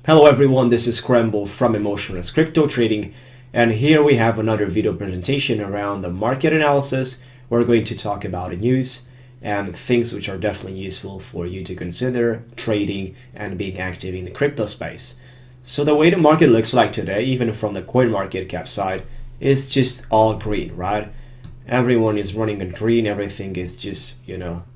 Hello everyone, this is Scramble from Emotionless Crypto Trading, and here we have another video presentation around the market analysis. We're going to talk about the news and things which are definitely useful for you to consider trading and being active in the crypto space. So the way the market looks like today, even from the coin market cap side, is just all green, right? Everyone is running on green, everything is just,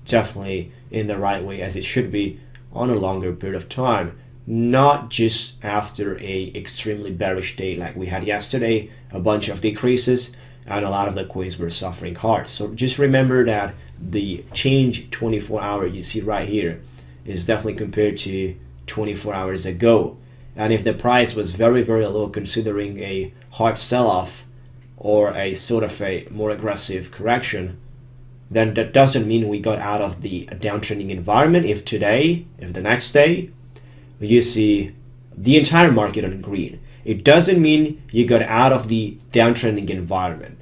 definitely in the right way as it should be on a longer period of time. Not just after a extremely bearish day like we had yesterday, a bunch of decreases, and a lot of the coins were suffering hard. So just remember that the change 24 hour you see right here is definitely compared to 24 hours ago. And if the price was very, very low considering a hard sell-off or a sort of a more aggressive correction, then that doesn't mean we got out of the downtrending environment. If the next day, you see the entire market on green, it doesn't mean you got out of the downtrending environment.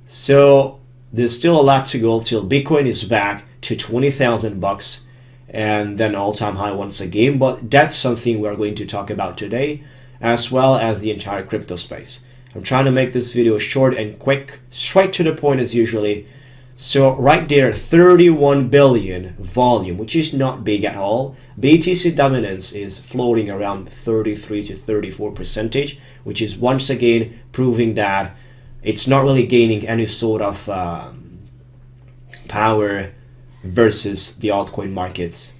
So there's still a lot to go till Bitcoin is back to 20,000 bucks and then all-time high once again. But that's something we're going to talk about today, as well as the entire crypto space. I'm trying to make this video short and quick, straight to the point as usually. So right there, 31 billion volume, which is not big at all. BTC dominance is floating around 33 to 34%, which is once again proving that it's not really gaining any sort of power versus the altcoin markets,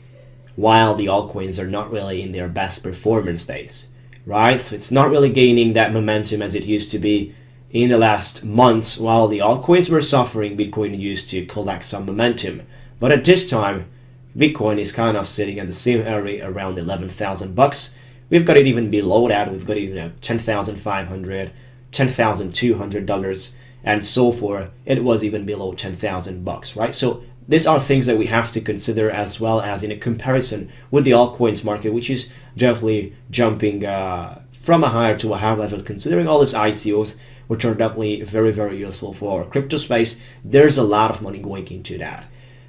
while the altcoins are not really in their best performance days, right? So it's not really gaining that momentum as it used to be in the last months. While the altcoins were suffering, Bitcoin used to collect some momentum. But at this time, Bitcoin is kind of sitting at the same area around 11,000 bucks. We've got it even below that. We've got it even at 10,500, $10,200, and so forth. It was even below 10,000 bucks, right? So these are things that we have to consider, as well as in a comparison with the altcoins market, which is definitely jumping from a higher to a higher level, considering all these ICOs, which are definitely very, very useful for our crypto space. There's a lot of money going into that.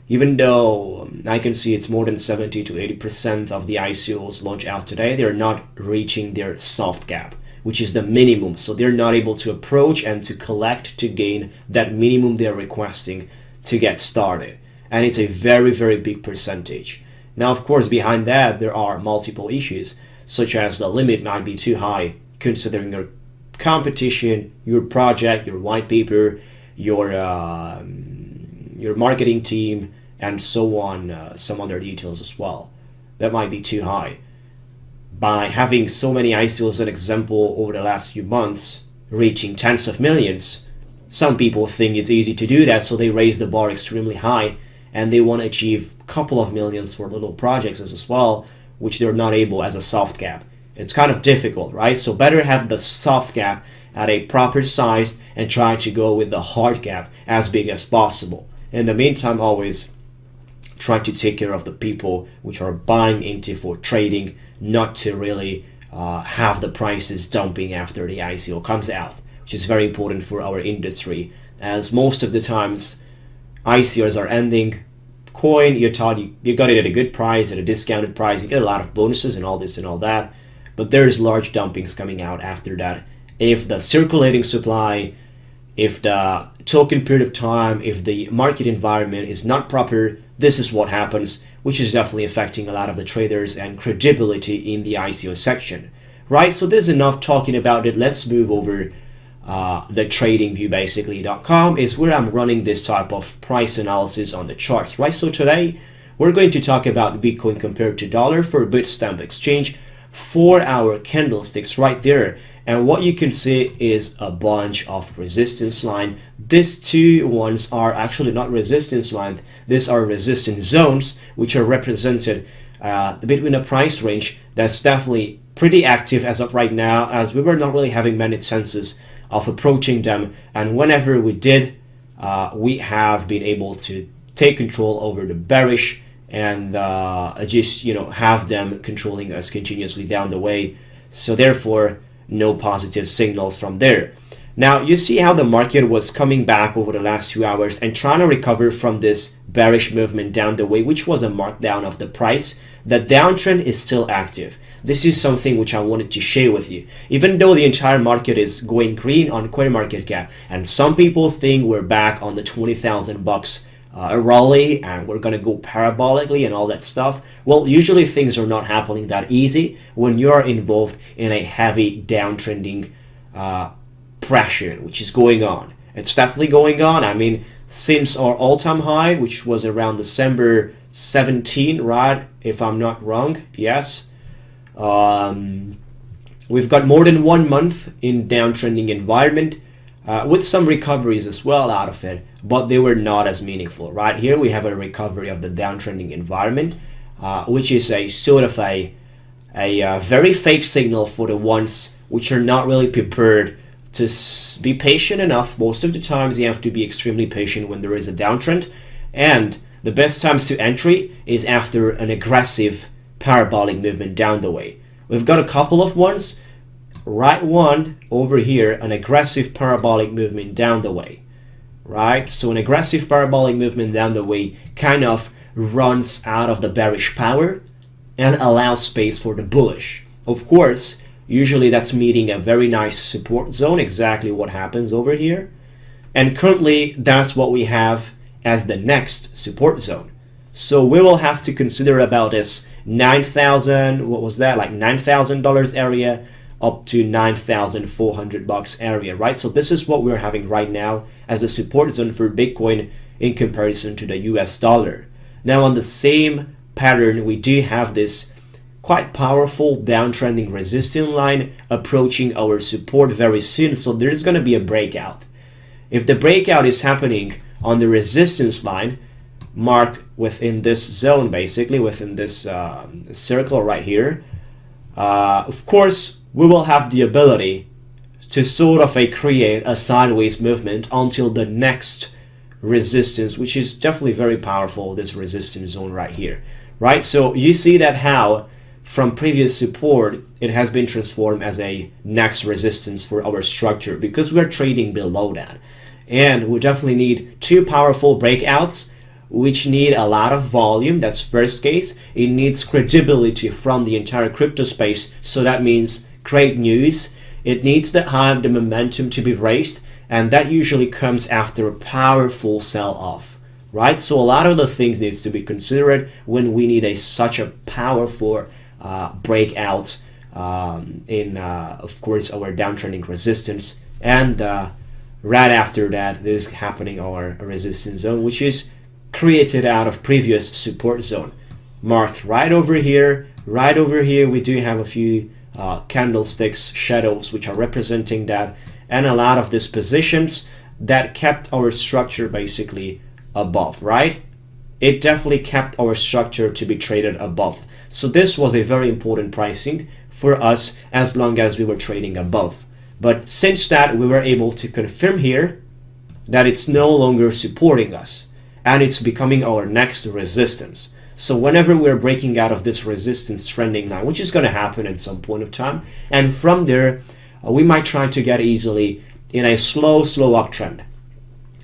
Even though I can see it's more than 70 to 80% of the ICOs launched out today, they're not reaching their soft cap, which is the minimum. So they're not able to approach and to collect to gain that minimum they're requesting to get started. And it's a very, very big percentage. Now, of course, behind that, there are multiple issues, such as the limit might be too high, considering your competition, your project, your white paper, your marketing team, and so on, some other details as well. That might be too high. By having so many ICOs, an example, over the last few months, reaching tens of millions, some people think it's easy to do that, so they raise the bar extremely high, and they want to achieve a couple of millions for little projects as well, which they're not able as a soft cap. It's kind of difficult, right? So better have the soft cap at a proper size and try to go with the hard cap as big as possible. In the meantime, always try to take care of the people which are buying into for trading, not to really have the prices dumping after the ICO comes out, which is very important for our industry, as most of the times ICOs are ending. Coin, you thought you got it at a good price, at a discounted price, you get a lot of bonuses and all this and all that, but there's large dumpings coming out after that. If the circulating supply, if the token period of time, if the market environment is not proper, this is what happens, which is definitely affecting a lot of the traders and credibility in the ICO section, right? So there's enough talking about it. Let's move over. The tradingview.com is where I'm running this type of price analysis on the charts, right? So today we're going to talk about Bitcoin compared to dollar for Bitstamp exchange, 4-hour candlesticks right there. And what you can see is a bunch of resistance line. These two ones are actually not resistance lines. These are resistance zones, which are represented between a price range that's definitely pretty active as of right now, as we were not really having many chances of approaching them. And whenever we did, we have been able to take control over the bearish and just have them controlling us continuously down the way. So therefore, no positive signals from there. Now you see how the market was coming back over the last 2 hours and trying to recover from this bearish movement down the way, which was a markdown of the price. The downtrend is still active. this is something which I wanted to share with you. Even though the entire market is going green on CoinMarketCap, and some people think we're back on the 20,000 bucks rally and we're gonna go parabolically and all that stuff. Well, usually things are not happening that easy when you are involved in a heavy downtrending pressure which is going on. It's definitely going on. I mean, since our all-time high, which was around December 17, right, if I'm not wrong, yes, we've got more than 1 month in downtrending environment, with some recoveries as well out of it, but they were not as meaningful. Right here we have a recovery of the downtrending environment, which is a sort of a very fake signal for the ones which are not really prepared to be patient enough. Most of the times you have to be extremely patient when there is a downtrend, and the best times to entry is after an aggressive parabolic movement down the way. We've got a couple of ones. Right one over here, an aggressive parabolic movement down the way, right? So an aggressive parabolic movement down the way kind of runs out of the bearish power and allows space for the bullish. Of course, usually that's meeting a very nice support zone, exactly what happens over here. And currently that's what we have as the next support zone. So we will have to consider about this 9,000, what was that, like $9,000 area up to 9,400 bucks area, right? So this is what we're having right now as a support zone for Bitcoin in comparison to the US dollar. Now on the same pattern, we do have this quite powerful downtrending resistance line approaching our support very soon. So there's going to be a breakout. If the breakout is happening on the resistance line marked within this zone, basically within this circle right here, of course we will have the ability to sort of create a sideways movement until the next resistance, which is definitely very powerful, this resistance zone right here, right? So you see that how from previous support it has been transformed as a next resistance for our structure, because we're trading below that, and we definitely need two powerful breakouts which need a lot of volume. That's first case. It needs credibility from the entire crypto space, so that means great news. It needs the hype, the momentum to be raised, and that usually comes after a powerful sell-off, right? So a lot of the things needs to be considered when we need such a powerful breakout in of course our downtrending resistance, and right after that this happening our resistance zone, which is created out of previous support zone marked right over here. Right over here we do have a few candlesticks, shadows, which are representing that, and a lot of these positions that kept our structure basically above, right? It definitely kept our structure to be traded above. So this was a very important pricing for us as long as we were trading above. But since that, we were able to confirm here that it's no longer supporting us and it's becoming our next resistance. So whenever we're breaking out of this resistance trending line, which is going to happen at some point of time, and from there we might try to get easily in a slow uptrend.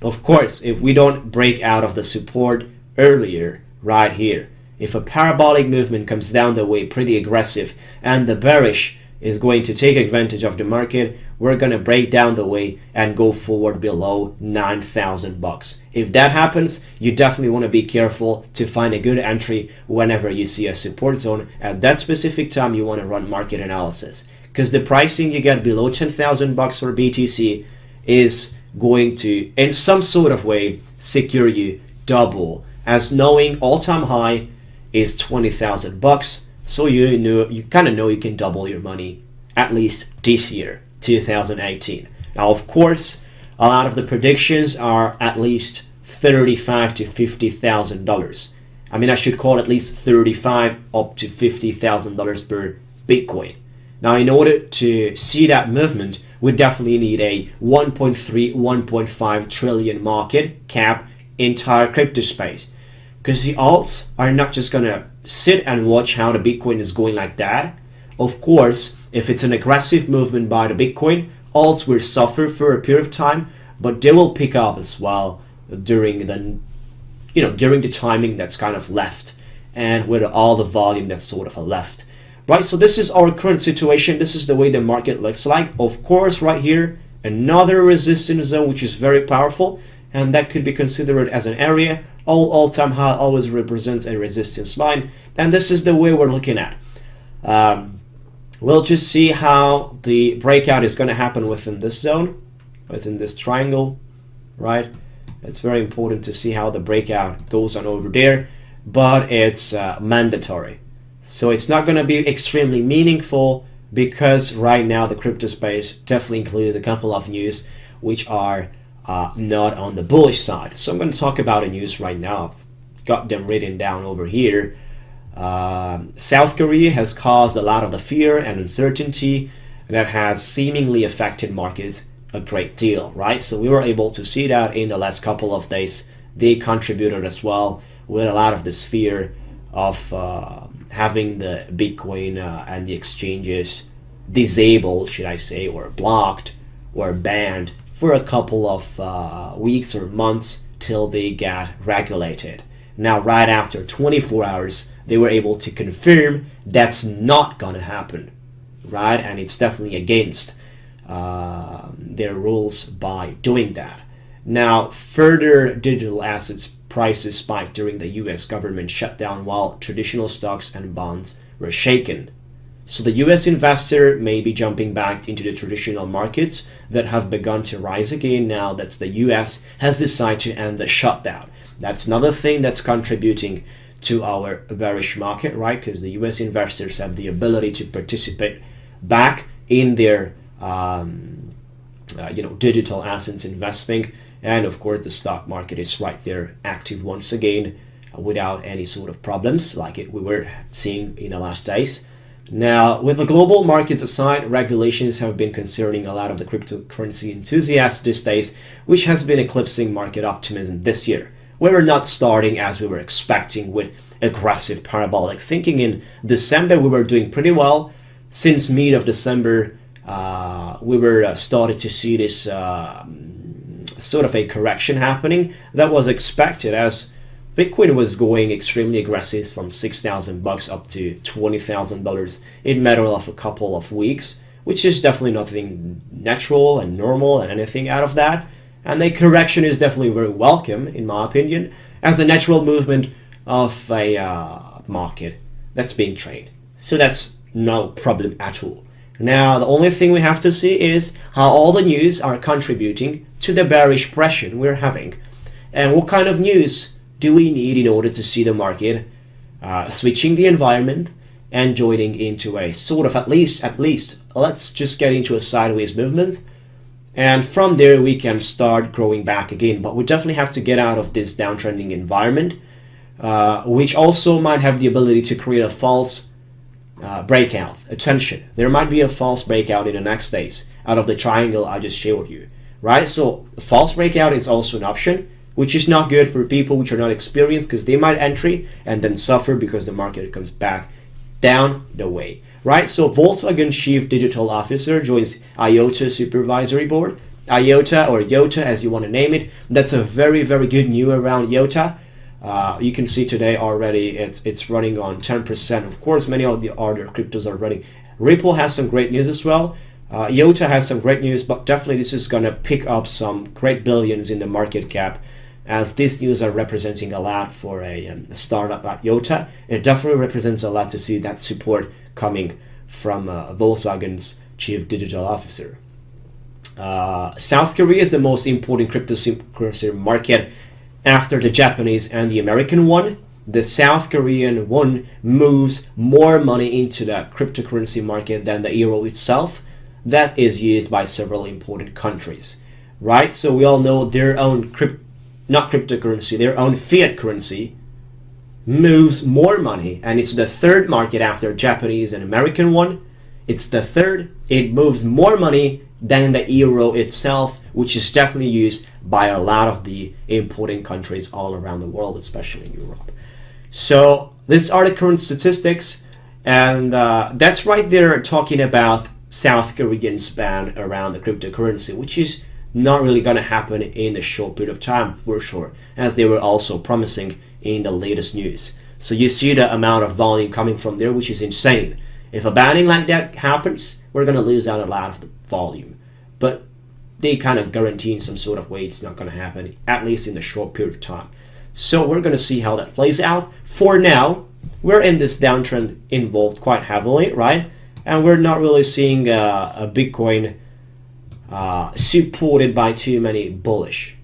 Of course, if we don't break out of the support earlier right here, if a parabolic movement comes down the way pretty aggressive and the bearish is going to take advantage of the market, we're going to break down the way and go forward below 9,000 bucks. If that happens, you definitely want to be careful to find a good entry whenever you see a support zone. At that specific time, you want to run market analysis, because the pricing you get below 10,000 bucks for BTC is going to, in some sort of way, secure you double, as knowing all-time high is 20,000 bucks. So you kind of know you can double your money at least this year, 2018. Now, of course, a lot of the predictions are at least $35,000 to $50,000. I mean, I should call at least $35,000 up to $50,000 per Bitcoin. Now, in order to see that movement, we definitely need a 1.3, 1.5 trillion market cap entire crypto space. Because the alts are not just going to sit and watch how the Bitcoin is going like that. Of course, if it's an aggressive movement by the Bitcoin, alts will suffer for a period of time, but they will pick up as well during the timing that's kind of left, and with all the volume that's sort of left. right? So this is our current situation. This is the way the market looks like. Of course, right here, another resistance zone, which is very powerful, and that could be considered as an area. All-time high always represents a resistance line, and this is the way we're looking at. We'll just see how the breakout is going to happen within this zone, within this triangle, right? It's very important to see how the breakout goes on over there, but it's mandatory. So it's not going to be extremely meaningful because right now the crypto space definitely includes a couple of news which are not on the bullish side. So I'm going to talk about a news right now. I've got them written down over here. South Korea has caused a lot of the fear and uncertainty that has seemingly affected markets a great deal, right? So we were able to see that in the last couple of days. They contributed as well with a lot of this fear of having the Bitcoin and the exchanges disabled, should I say, or blocked or banned for a couple of weeks or months till they got regulated. Now, right after 24 hours, they were able to confirm that's not gonna happen, right? And it's definitely against their rules by doing that. Now, further digital assets prices spiked during the US government shutdown while traditional stocks and bonds were shaken. So the US investor may be jumping back into the traditional markets that have begun to rise again now that the US has decided to end the shutdown. That's another thing that's contributing to our bearish market, right? Because the US investors have the ability to participate back in their digital assets investing, and of course the stock market is right there active once again without any sort of problems like we were seeing in the last days. Now, with the global markets aside, regulations have been concerning a lot of the cryptocurrency enthusiasts these days, which has been eclipsing market optimism this year. We were not starting as we were expecting with aggressive parabolic thinking. In December, we were doing pretty well. Since mid of December, we were started to see this sort of a correction happening that was expected as Bitcoin was going extremely aggressive from $6,000 up to $20,000 in a matter of a couple of weeks, which is definitely nothing natural and normal and anything out of that. And the correction is definitely very welcome, in my opinion, as a natural movement of a market that's being traded. So that's no problem at all. Now, the only thing we have to see is how all the news are contributing to the bearish pressure we're having. And what kind of news do we need in order to see the market switching the environment and joining into a sort of at least, let's just get into a sideways movement. And from there, we can start growing back again. But we definitely have to get out of this downtrending environment, which also might have the ability to create a false breakout. Attention, there might be a false breakout in the next days out of the triangle I just showed you, right? So a false breakout is also an option, which is not good for people which are not experienced because they might entry and then suffer because the market comes back down the way. Right, so Volkswagen Chief Digital Officer joins IOTA Supervisory Board. IOTA or YOTA as you want to name it. That's a very, very good news around YOTA. You can see today already it's running on 10%. Of course, many of the other cryptos are running. Ripple has some great news as well. YOTA has some great news, but definitely this is going to pick up some great billions in the market cap, as these news are representing a lot for a startup like YOTA. It definitely represents a lot to see that support coming from Volkswagen's Chief Digital Officer. South Korea is the most important cryptocurrency market after the Japanese and the American one. The South Korean won moves more money into the cryptocurrency market than the euro itself. That is used by several important countries, right? So we all know their own their own fiat currency moves more money, and it's the third market after Japanese and American one. It's the third. It moves more money than the euro itself, which is definitely used by a lot of the important countries all around the world, especially in Europe. So these are the current statistics, and that's right there talking about South Koreans ban around the cryptocurrency, which is not really going to happen in a short period of time for sure, as they were also promising in the latest news. So you see the amount of volume coming from there, which is insane. If a banning like that happens, we're going to lose out a lot of the volume. But they kind of guarantee in some sort of way it's not going to happen, at least in the short period of time. So we're going to see how that plays out. For now, we're in this downtrend involved quite heavily, right? And we're not really seeing a Bitcoin supported by too many bullish,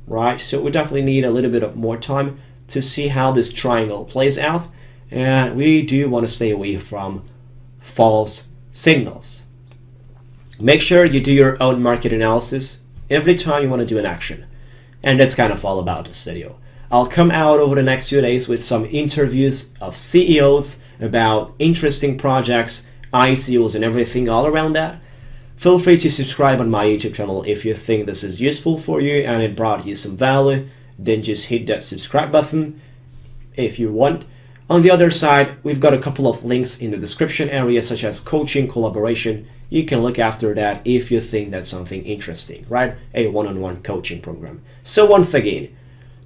right? So we definitely need a little bit of more time to see how this triangle plays out. And we do want to stay away from false signals. Make sure you do your own market analysis every time you want to do an action. And that's kind of all about this video. I'll come out over the next few days with some interviews of CEOs about interesting projects, ICOs, and everything all around that. Feel free to subscribe on my YouTube channel if you think this is useful for you and it brought you some value. Then just hit that subscribe button if you want. On the other side, we've got a couple of links in the description area, such as coaching, collaboration. You can look after that if you think that's something interesting, right? A one-on-one coaching program. So once again,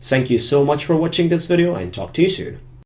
thank you so much for watching this video and talk to you soon.